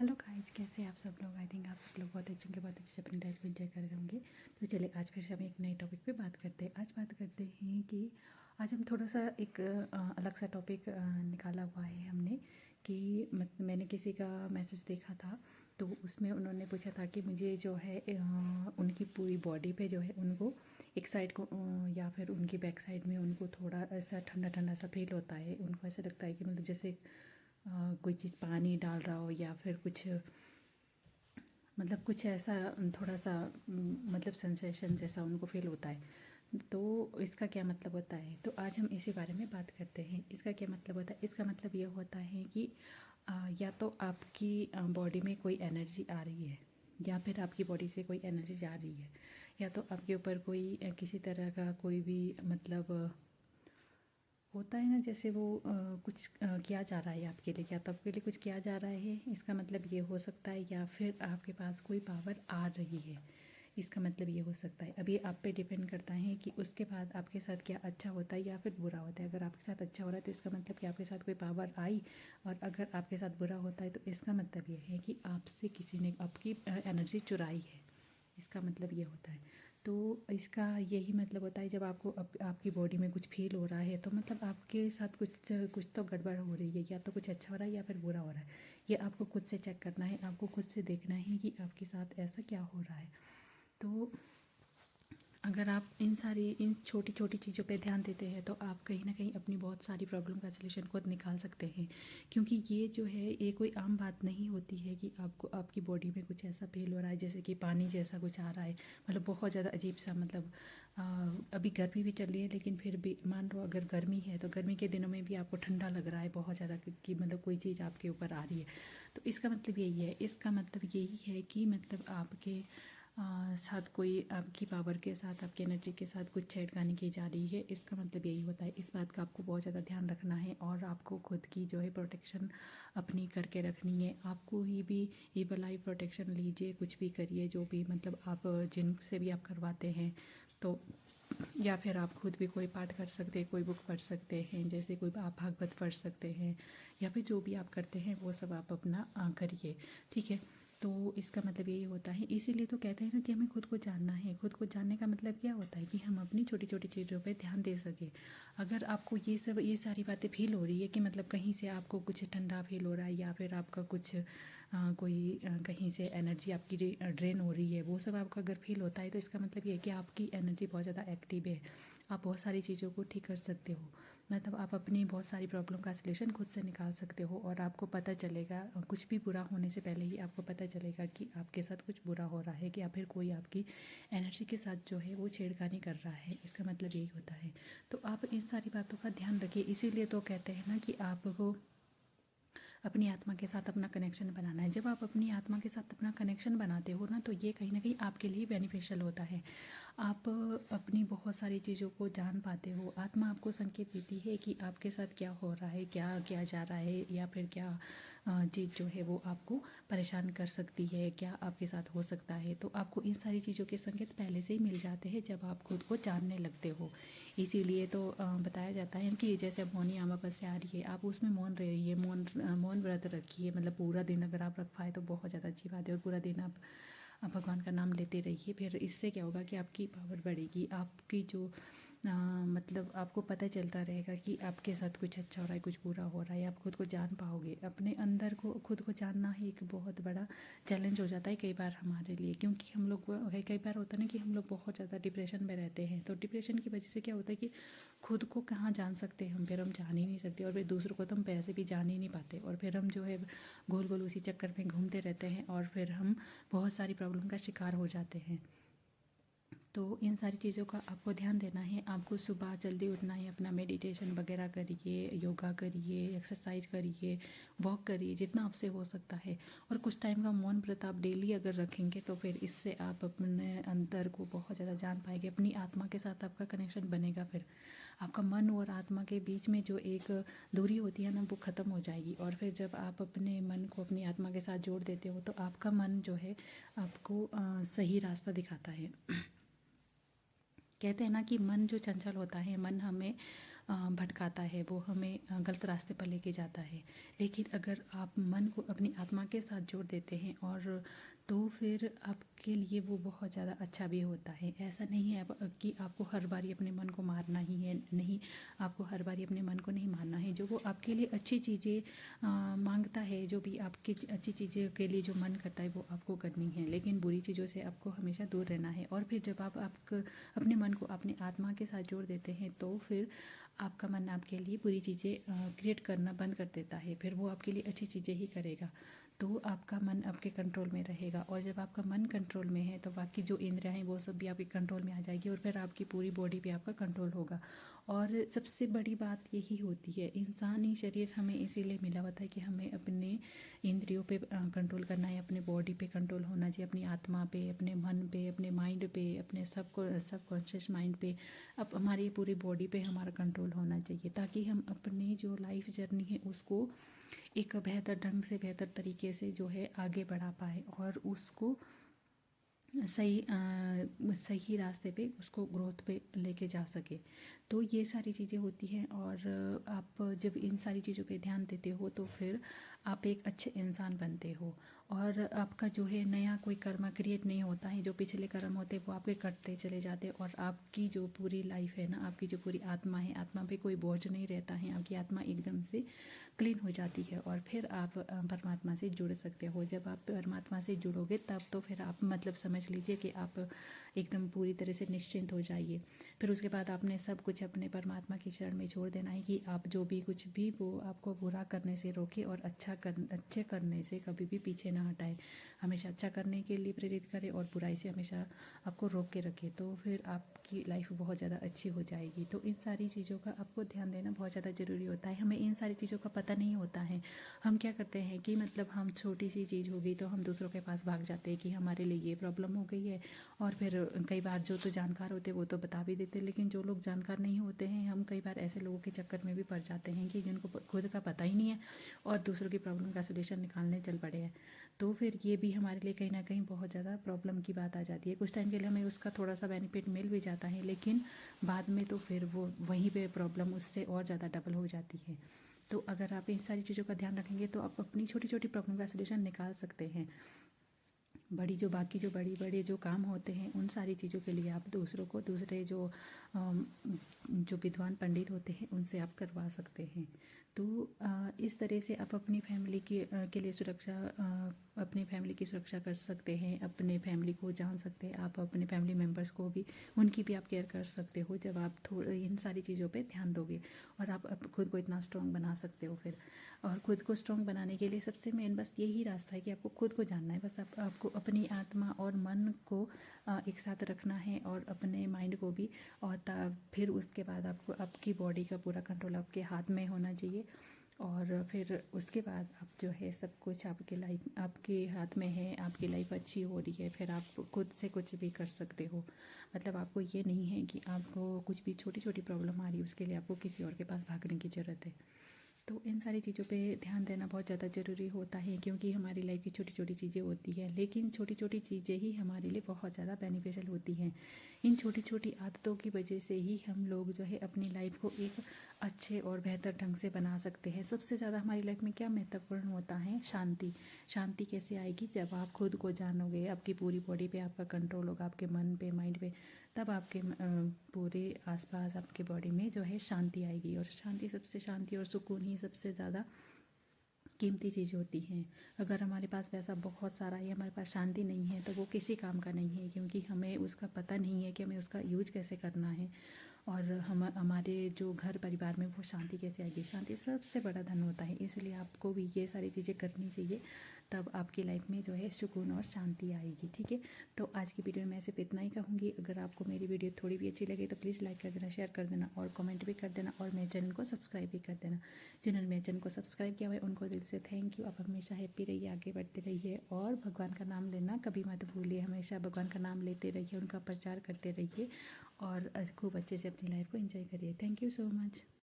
Hello guys, कैसे हैं आप सब लोग। आई थिंक आप सब लोग बहुत अच्छे से अपनी लाइफ को एंजॉय कर रहे होंगे। तो चलिए आज फिर से हम एक नए टॉपिक पे बात करते हैं। आज बात करते हैं कि आज हम थोड़ा सा एक अलग सा टॉपिक निकाला हुआ है हमने कि मैंने किसी का मैसेज देखा था, तो उसमें उन्होंने पूछा था कि मुझे जो है उनकी पूरी बॉडी पे जो है उनको एक साइड को या फिर उनकी बैक साइड में उनको थोड़ा ऐसा ठंडा ठंडा सा फील होता है। उनको ऐसा लगता है कि मतलब जैसे कोई चीज़ पानी डाल रहा हो या फिर कुछ मतलब कुछ ऐसा थोड़ा सा मतलब सेंसेशन जैसा उनको फील होता है। तो इसका क्या मतलब होता है, तो आज हम इसी बारे में बात करते हैं। इसका क्या मतलब होता है? इसका मतलब ये होता है कि या तो आपकी बॉडी में कोई एनर्जी आ रही है या फिर आपकी बॉडी से कोई एनर्जी जा रही है, या तो आपके ऊपर कोई किसी तरह का कोई भी मतलब होता है ना, जैसे वो कुछ किया जा रहा है आपके लिए, या तो आपके लिए कुछ किया जा रहा है, इसका मतलब ये हो सकता है। या फिर आपके पास कोई पावर आ रही है, इसका मतलब ये हो सकता है। अब ये आप पे डिपेंड करता है कि उसके बाद आपके साथ क्या अच्छा होता है या फिर बुरा होता है। अगर आपके साथ अच्छा हो रहा है तो इसका मतलब कि आपके साथ कोई पावर आई, और अगर आपके साथ बुरा होता है तो इसका मतलब ये है कि आपसे किसी ने आपकी एनर्जी चुराई है। इसका मतलब ये होता है। तो इसका यही मतलब होता है, जब आपको आपकी बॉडी में कुछ फील हो रहा है तो मतलब आपके साथ कुछ कुछ तो गड़बड़ हो रही है, या तो कुछ अच्छा हो रहा है या फिर बुरा हो रहा है। ये आपको खुद से चेक करना है, आपको खुद से देखना है कि आपके साथ ऐसा क्या हो रहा है। तो अगर आप इन छोटी छोटी चीज़ों पे ध्यान देते हैं तो आप कहीं ना कहीं अपनी बहुत सारी प्रॉब्लम का सलूशन खुद निकाल सकते हैं। क्योंकि ये जो है ये कोई आम बात नहीं होती है कि आपको आपकी बॉडी में कुछ ऐसा फील हो रहा है जैसे कि पानी जैसा कुछ आ रहा है, मतलब बहुत ज़्यादा अजीब सा। मतलब अभी गर्मी भी चल रही है, लेकिन फिर भी मान लो अगर गर्मी है तो गर्मी के दिनों में भी आपको ठंडा लग रहा है बहुत ज़्यादा कि मतलब कोई चीज़ आपके ऊपर आ रही है। तो इसका मतलब यही है, इसका मतलब यही है कि मतलब आपके साथ कोई आपकी पावर के साथ आपकी एनर्जी के साथ कुछ छेड़खानी की जा रही है। इसका मतलब यही होता है। इस बात का आपको बहुत ज़्यादा ध्यान रखना है और आपको खुद की जो है प्रोटेक्शन अपनी करके रखनी है। आपको ही भी एबल आई प्रोटेक्शन लीजिए, कुछ भी करिए जो भी मतलब आप जिनसे भी आप करवाते हैं। तो या फिर आप खुद भी कोई पाठ कर सकते हैं, कोई बुक पढ़ सकते हैं, जैसे कोई आप भागवत पढ़ सकते हैं, या फिर जो भी आप करते हैं वो सब आप अपना करिए। ठीक है। तो इसका मतलब यही होता है। इसीलिए तो कहते हैं ना कि हमें खुद को जानना है। खुद को जानने का मतलब क्या होता है कि हम अपनी छोटी छोटी चीज़ों पे ध्यान दे सकें। अगर आपको ये सारी बातें फील हो रही है कि मतलब कहीं से आपको कुछ ठंडा फील हो रहा है, या फिर आपका कुछ कहीं से एनर्जी आपकी ड्रेन हो रही है, वो सब आपका अगर फील होता है तो इसका मतलब ये है कि आपकी एनर्जी बहुत ज़्यादा एक्टिव है। आप बहुत सारी चीज़ों को ठीक कर सकते हो। मतलब आप अपनी बहुत सारी प्रॉब्लम का सलूशन खुद से निकाल सकते हो, और आपको पता चलेगा कुछ भी बुरा होने से पहले ही आपको पता चलेगा कि आपके साथ कुछ बुरा हो रहा है, कि या फिर कोई आपकी एनर्जी के साथ जो है वो छेड़खानी कर रहा है। इसका मतलब यही होता है। तो आप इन सारी बातों का ध्यान रखिए। इसीलिए तो कहते हैं ना कि आपको अपनी आत्मा के साथ अपना कनेक्शन बनाना है। जब आप अपनी आत्मा के साथ अपना कनेक्शन बनाते हो ना, तो ये कहीं ना कहीं आपके लिए बेनिफिशियल होता है। आप अपनी बहुत सारी चीज़ों को जान पाते हो। आत्मा आपको संकेत देती है कि आपके साथ क्या हो रहा है, क्या किया जा रहा है, या फिर क्या चीज़ जो है वो आपको परेशान कर सकती है, क्या आपके साथ हो सकता है। तो आपको इन सारी चीज़ों के संकेत पहले से ही मिल जाते हैं जब आप खुद को जानने लगते हो। इसीलिए तो बताया जाता है कि जैसे अब मौनी अमावस्या आ रही है, आप उसमें मौन रहिए, मौन व्रत रखिए। मतलब पूरा दिन अगर आप रख पाए तो बहुत ज़्यादा अच्छी बात है, और पूरा दिन आप भगवान का नाम लेते रहिए। फिर इससे क्या होगा कि आपकी पावर बढ़ेगी। आपकी जो मतलब आपको पता चलता रहेगा कि आपके साथ कुछ अच्छा हो रहा है, कुछ बुरा हो रहा है। आप खुद को जान पाओगे। अपने अंदर को खुद को जानना ही एक बहुत बड़ा चैलेंज हो जाता है कई बार हमारे लिए, क्योंकि हम लोग कई बार होता है ना कि हम लोग बहुत ज़्यादा डिप्रेशन में रहते हैं। तो डिप्रेशन की वजह से क्या होता है कि खुद को कहाँ जान सकते हैं हम, फिर हम जान ही नहीं सकते, और फिर दूसरों को तो हम पैसे भी जान ही नहीं पाते, और फिर हम जो है गोल गोल उसी चक्कर में घूमते रहते हैं, और फिर हम बहुत सारी प्रॉब्लम का शिकार हो जाते हैं। तो इन सारी चीज़ों का आपको ध्यान देना है। आपको सुबह जल्दी उठना है, अपना मेडिटेशन वगैरह करिए, योगा करिए, एक्सरसाइज करिए, वॉक करिए जितना आपसे हो सकता है। और कुछ टाइम का मौन व्रत आप डेली अगर रखेंगे तो फिर इससे आप अपने अंदर को बहुत ज़्यादा जान पाएंगे। अपनी आत्मा के साथ आपका कनेक्शन बनेगा। फिर आपका मन और आत्मा के बीच में जो एक दूरी होती है ना, वो ख़त्म हो जाएगी। और फिर जब आप अपने मन को अपनी आत्मा के साथ जोड़ देते हो तो आपका मन जो है आपको सही रास्ता दिखाता है। कहते हैं ना कि मन जो चंचल होता है, मन हमें भटकाता है, वो हमें गलत रास्ते पर लेके जाता है। लेकिन अगर आप मन को अपनी आत्मा के साथ जोड़ देते हैं और तो फिर आपके लिए वो बहुत ज़्यादा अच्छा भी होता है। ऐसा नहीं है कि आपको हर बारी अपने मन को मारना ही है, नहीं, आपको हर बारी अपने मन को नहीं मारना है। जो वो आपके लिए अच्छी चीज़ें मांगता है, जो भी आपकी अच्छी चीज़ें के लिए जो मन करता है वो आपको करनी है, लेकिन बुरी चीज़ों से आपको हमेशा दूर रहना है। और फिर जब आप अपने मन को अपनी आत्मा के साथ जोड़ देते हैं तो फिर आपका मन आपके लिए बुरी चीज़ें क्रिएट करना बंद कर देता है, फिर वो आपके लिए अच्छी चीज़ें ही करेगा। तो आपका मन आपके कंट्रोल में रहेगा, और जब आपका मन कंट्रोल में है तो बाकी जो इंद्रियां हैं वो सब भी आपके कंट्रोल में आ जाएगी, और फिर आपकी पूरी बॉडी पे आपका कंट्रोल होगा। और सबसे बड़ी बात यही होती है, इंसानी शरीर हमें इसीलिए मिला हुआ था कि हमें अपने इंद्रियों पे कंट्रोल करना है, अपने बॉडी पे कंट्रोल होना चाहिए, अपनी आत्मा पे, अपने मन पे, अपने माइंड पे, अपने सबकॉन्शियस माइंड पे, अब हमारी पूरी बॉडी पे हमारा कंट्रोल होना चाहिए, ताकि हम अपनी जो लाइफ जर्नी है उसको एक बेहतर ढंग से, बेहतर तरीके से जो है आगे बढ़ा पाए, और उसको सही रास्ते पे, उसको ग्रोथ पे लेके जा सके। तो ये सारी चीज़ें होती हैं, और आप जब इन सारी चीज़ों पे ध्यान देते हो तो फिर आप एक अच्छे इंसान बनते हो, और आपका जो है नया कोई कर्म क्रिएट नहीं होता है। जो पिछले कर्म होते हैं वो आपके कटते चले जाते हैं, और आपकी जो पूरी लाइफ है ना, आपकी जो पूरी आत्मा है, आत्मा पे कोई बोझ नहीं रहता है, आपकी आत्मा एकदम से क्लीन हो जाती है, और फिर आप परमात्मा से जुड़ सकते हो। जब आप परमात्मा से जुड़ोगे तब तो फिर आप मतलब समझ लीजिए कि आप एकदम पूरी तरह से निश्चिंत हो जाइए। फिर उसके बाद आपने सब कुछ अपने परमात्मा की शरण में छोड़ देना है, कि आप जो भी कुछ भी वो आपको बुरा करने से रोके, और अच्छे करने से कभी भी पीछे ना हटाए, हमेशा अच्छा करने के लिए प्रेरित करे, और बुराई से हमेशा आपको रोक के रखे। तो फिर आपकी लाइफ बहुत ज़्यादा अच्छी हो जाएगी। तो इन सारी चीज़ों का आपको ध्यान देना बहुत ज़्यादा ज़रूरी होता है। हमें इन सारी चीज़ों का पता नहीं होता है। हम क्या करते हैं कि मतलब हम छोटी सी चीज़ हो गई तो हम दूसरों के पास भाग जाते हैं कि हमारे लिए ये प्रॉब्लम हो गई है, और फिर कई बार जो तो जानकार होते हैं वो तो बता भी देते हैं, लेकिन जो लोग जानकार नहीं होते हैं, हम कई बार ऐसे लोगों के चक्कर में भी पड़ जाते हैं कि जिनको खुद का पता ही नहीं है और दूसरों की प्रॉब्लम का सोल्यूशन निकालने चल पड़े हैं। तो फिर ये भी हमारे लिए कहीं ना कहीं बहुत ज़्यादा प्रॉब्लम की बात आ जाती है। कुछ टाइम के लिए हमें उसका थोड़ा सा बेनिफिट मिल भी जाता है, लेकिन बाद में तो फिर वो वहीं पे प्रॉब्लम उससे और ज़्यादा डबल हो जाती है। तो अगर आप इन सारी चीज़ों का ध्यान रखेंगे तो आप अपनी छोटी छोटी प्रॉब्लम का सोल्यूशन निकाल सकते हैं। बाकी जो बड़ी बड़े जो काम होते हैं उन सारी चीज़ों के लिए आप दूसरे जो विद्वान पंडित होते हैं उनसे आप करवा सकते हैं। तो इस तरह से आप अपनी फैमिली के लिए अपनी फैमिली की सुरक्षा कर सकते हैं, अपने फैमिली को जान सकते हैं, आप अपने फैमिली मेम्बर्स को भी, उनकी भी आप केयर कर सकते हो जब आप थोड़े इन सारी चीज़ों पे ध्यान दोगे, और आप खुद को इतना स्ट्रॉन्ग बना सकते हो फिर। और खुद को स्ट्रॉन्ग बनाने के लिए सबसे मेन बस यही रास्ता है कि आपको खुद को जानना है। बस आपको अपनी आत्मा और मन को एक साथ रखना है, और अपने माइंड को भी, और फिर उसके बाद आपको आपकी बॉडी का पूरा कंट्रोल आपके हाथ में होना चाहिए, और फिर उसके बाद आप जो है सब कुछ आपके हाथ में है, आपकी लाइफ अच्छी हो रही है, फिर आप खुद से कुछ भी कर सकते हो। मतलब आपको ये नहीं है कि आपको कुछ भी छोटी छोटी प्रॉब्लम आ रही है उसके लिए आपको किसी और के पास भागने की ज़रूरत है। तो इन सारी चीज़ों पे ध्यान देना बहुत ज़्यादा ज़रूरी होता है, क्योंकि हमारी लाइफ की छोटी छोटी चीज़ें होती हैं, लेकिन छोटी छोटी चीज़ें ही हमारे लिए बहुत ज़्यादा बेनिफिशियल होती हैं। इन छोटी छोटी आदतों की वजह से ही हम लोग जो है अपनी लाइफ को एक अच्छे और बेहतर ढंग से बना सकते हैं। सबसे ज़्यादा हमारी लाइफ में क्या महत्वपूर्ण होता है? शांति। शांति कैसे आएगी? जब आप खुद को जानोगे, आपकी पूरी बॉडी पे आपका कंट्रोल होगा, आपके मन पे, माइंड पे, तब आपके पूरे आसपास आपके बॉडी में जो है शांति आएगी। और शांति और सुकून ही सबसे ज़्यादा कीमती चीज़ होती हैं। अगर हमारे पास पैसा बहुत सारा है, हमारे पास शांति नहीं है, तो वो किसी काम का नहीं है, क्योंकि हमें उसका पता नहीं है कि हमें उसका यूज कैसे करना है, और हमारे जो घर परिवार में वो शांति कैसे आएगी। शांति सबसे बड़ा धन होता है, इसलिए आपको भी ये सारी चीज़ें करनी चाहिए, तब आपकी लाइफ में जो है सुकून और शांति आएगी। ठीक है, तो आज की वीडियो में मैं सिर्फ इतना ही कहूँगी। अगर आपको मेरी वीडियो थोड़ी भी अच्छी लगे तो प्लीज़ लाइक कर देना, शेयर कर देना, और कमेंट भी कर देना, और मेरे चैनल को सब्सक्राइब भी कर देना। जिन्होंने मेरे चैनल को सब्सक्राइब किया हुआ है उनको दिल से थैंक यू। आप हमेशा हैप्पी रहिए, आगे बढ़ते रहिए, और भगवान का नाम लेना कभी मत भूलिए। हमेशा भगवान का नाम लेते रहिए, उनका प्रचार करते रहिए, और खूब अच्छे से अपनी लाइफ को एंजॉय करिए। Thank you so much.